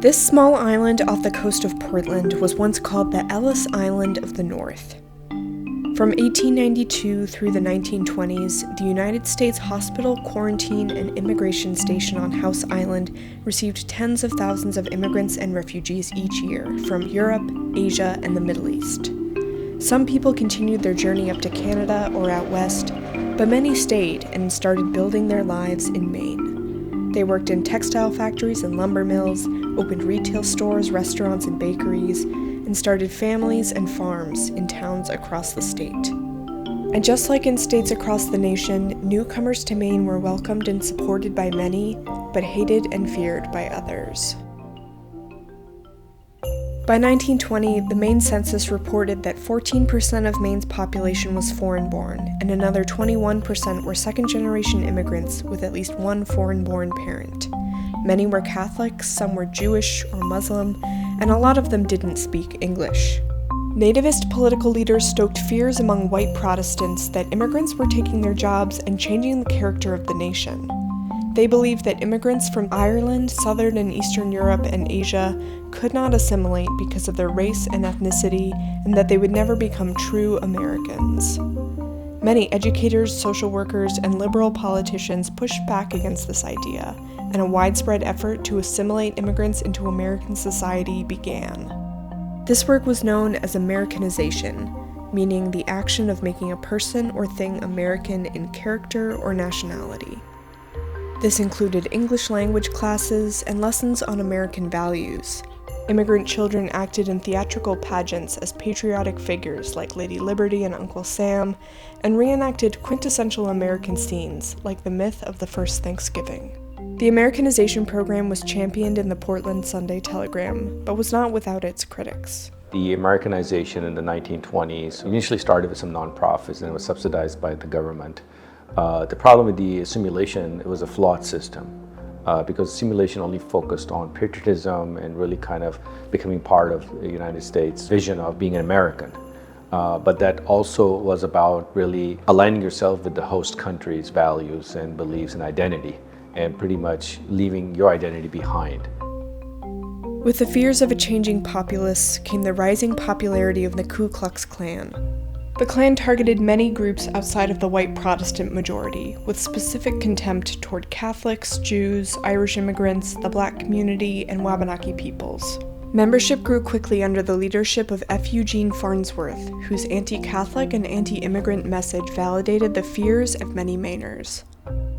This small island off the coast of Portland was once called the Ellis Island of the North. From 1892 through the 1920s, the United States Hospital, Quarantine, and Immigration Station on House Island received tens of thousands of immigrants and refugees each year from Europe, Asia, and the Middle East. Some people continued their journey up to Canada or out west, but many stayed and started building their lives in Maine. They worked in textile factories and lumber mills, opened retail stores, restaurants, and bakeries, and started families and farms in towns across the state. And just like in states across the nation, newcomers to Maine were welcomed and supported by many, but hated and feared by others. By 1920, the Maine census reported that 14% of Maine's population was foreign-born, and another 21% were second-generation immigrants with at least one foreign-born parent. Many were Catholics, some were Jewish or Muslim, and a lot of them didn't speak English. Nativist political leaders stoked fears among white Protestants that immigrants were taking their jobs and changing the character of the nation. They believed that immigrants from Ireland, Southern and Eastern Europe, and Asia could not assimilate because of their race and ethnicity, and that they would never become true Americans. Many educators, social workers, and liberal politicians pushed back against this idea, and a widespread effort to assimilate immigrants into American society began. This work was known as Americanization, meaning the action of making a person or thing American in character or nationality. This included English language classes and lessons on American values. Immigrant children acted in theatrical pageants as patriotic figures like Lady Liberty and Uncle Sam, and reenacted quintessential American scenes like the myth of the first Thanksgiving. The Americanization program was championed in the Portland Sunday Telegram, but was not without its critics. The Americanization in the 1920s initially started with some nonprofits and it was subsidized by the government. The problem with the assimilation, it was a flawed system because assimilation only focused on patriotism and really kind of becoming part of the United States vision of being an American. But that also was about really aligning yourself with the host country's values and beliefs and identity, and pretty much leaving your identity behind. With the fears of a changing populace came the rising popularity of the Ku Klux Klan. The Klan targeted many groups outside of the white Protestant majority, with specific contempt toward Catholics, Jews, Irish immigrants, the Black community, and Wabanaki peoples. Membership grew quickly under the leadership of F. Eugene Farnsworth, whose anti-Catholic and anti-immigrant message validated the fears of many Mainers.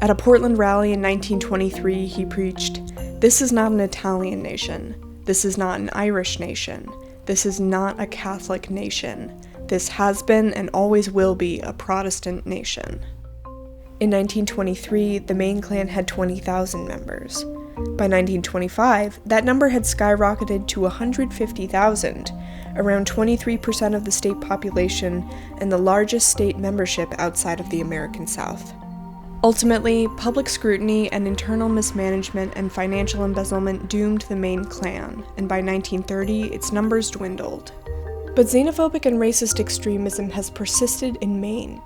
At a Portland rally in 1923, he preached, "This is not an Italian nation. This is not an Irish nation. This is not a Catholic nation. This has been and always will be a Protestant nation." In 1923, the Maine Klan had 20,000 members. By 1925, that number had skyrocketed to 150,000, around 23% of the state population and the largest state membership outside of the American South. Ultimately, public scrutiny and internal mismanagement and financial embezzlement doomed the Maine Klan, and by 1930, its numbers dwindled. But xenophobic and racist extremism has persisted in Maine.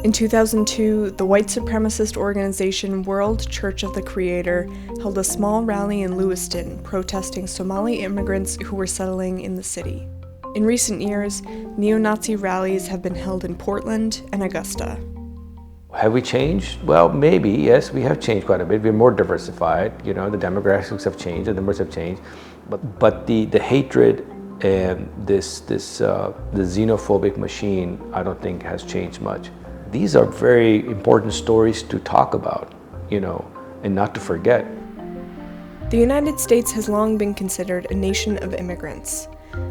In 2002, the white supremacist organization World Church of the Creator held a small rally in Lewiston protesting Somali immigrants who were settling in the city. In recent years, neo-Nazi rallies have been held in Portland and Augusta. Have we changed? Well, maybe, yes, we have changed quite a bit. We're more diversified, the demographics have changed, the numbers have changed, but the hatred and the xenophobic machine, I don't think has changed much. These are very important stories to talk about, and not to forget. The United States has long been considered a nation of immigrants,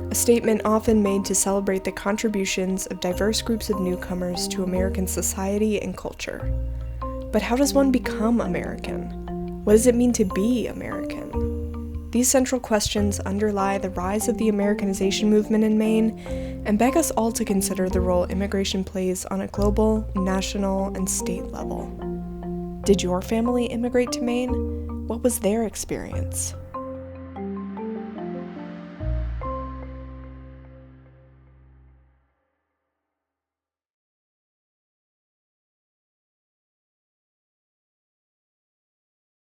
a statement often made to celebrate the contributions of diverse groups of newcomers to American society and culture. But how does one become American? What does it mean to be American? These central questions underlie the rise of the Americanization movement in Maine and beg us all to consider the role immigration plays on a global, national, and state level. Did your family immigrate to Maine? What was their experience?